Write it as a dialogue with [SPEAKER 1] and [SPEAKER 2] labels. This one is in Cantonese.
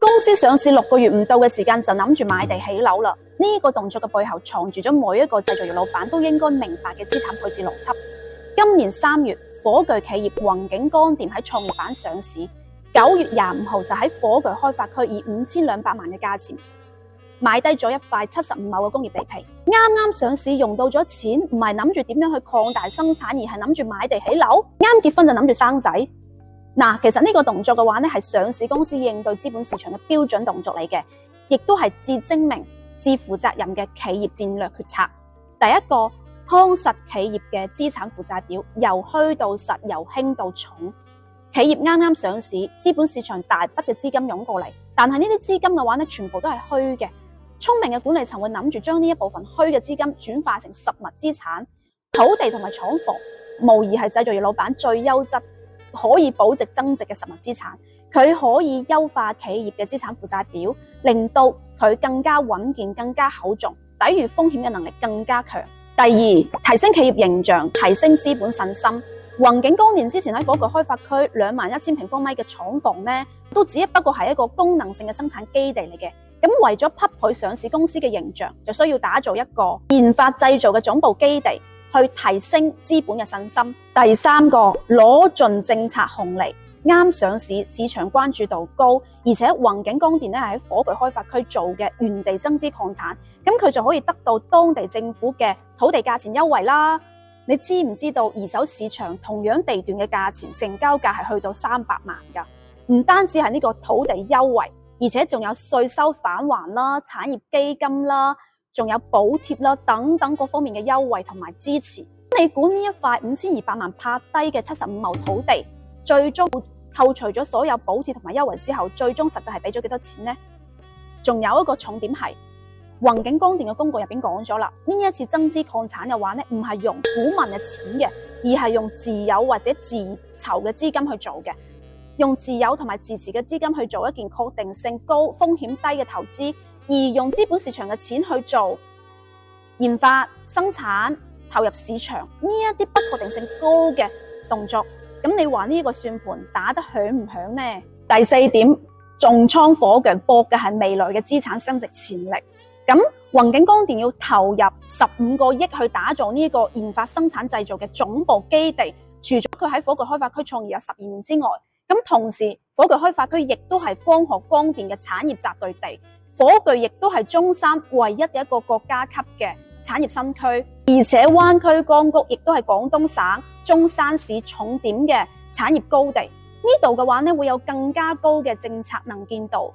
[SPEAKER 1] 公司上市6個月唔到嘅時間就諗住買地起樓啦，呢個動作嘅背後藏住咗每一個製造業老闆都應該明白嘅資產配置邏輯。今年3月，火炬企業宏景光電喺創業板上市，9月25號就喺火炬開發區以5200萬嘅價錢買低咗一塊75畝嘅工業地皮。啱啱上市用到咗錢，唔係諗住點樣去擴大生產，而係諗住買地起樓。啱結婚就諗住生仔。其實呢個動作嘅話呢，係上市公司應對資本市場嘅標準動作嚟嘅，亦都係至精明、至負責任嘅企業戰略決策。第一個，康實企業嘅資產負債表由虛到實，由輕到重。企業啱啱上市，資本市場大筆嘅資金湧過嚟，但係呢啲資金嘅話呢，全部都係虛嘅。聰明嘅管理層會諗住將呢一部分虛嘅資金轉化成實物資產，土地同埋廠房，無疑係製造業老闆最優質，可以保值增值嘅實物資產。佢可以優化企業嘅資產負債表，令到佢更加穩健、更加厚重，抵禦風險嘅能力更加強。第二，提升企業形象，提升資本信心。宏景光電之前喺火炬開發區21000平方米嘅廠房呢，都只不過係一個功能性嘅生產基地嚟嘅。咁為咗匹配上市公司嘅形象，就需要打造一個研發製造嘅總部基地，去提升資本嘅信心。第三個，攞盡政策紅利。啱上市，市場關注度高，而且宏景光電咧係喺火炬開發區做嘅原地增資礦產，咁佢就可以得到當地政府嘅土地價錢優惠啦。你知唔知道二手市場同樣地段嘅價錢成交價係去到300萬㗎？唔單止係呢個土地優惠，而且仲有稅收返還啦、產業基金啦，仲有補貼啦等等各方面嘅優惠同埋支持。你估呢一塊5200萬拍低嘅75畝土地，最終扣除咗所有補貼同埋優惠之後，最終實際係俾咗幾多錢呢？仲有一個重點係，宏景光電嘅公告入邊講咗啦，呢一次增資礦產嘅話呢，唔係用股民嘅錢嘅，而係用自有或者自籌嘅資金去做嘅，用自有同埋自持嘅資金去做一件確定性高、風險低嘅投資，而用資本市場嘅錢去做研發、生產、投入市場呢一啲不確定性高嘅動作。咁你話呢個算盤打得響唔響呢？第四點，重倉火炬搏嘅係未來嘅資產升值潛力。咁宏景光電要投入15個億去打造呢個研發、生產、製造嘅總部基地，除咗佢喺火炬開發區創業有12年之外，咁同時火炬開發區亦都係光學光電嘅產業集聚地，火炬亦都係中山唯一嘅一個國家級嘅產業新區，而且灣區江谷亦都係廣東省中山市重點嘅產業高地。呢度嘅話呢，會有更加高嘅政策能見度。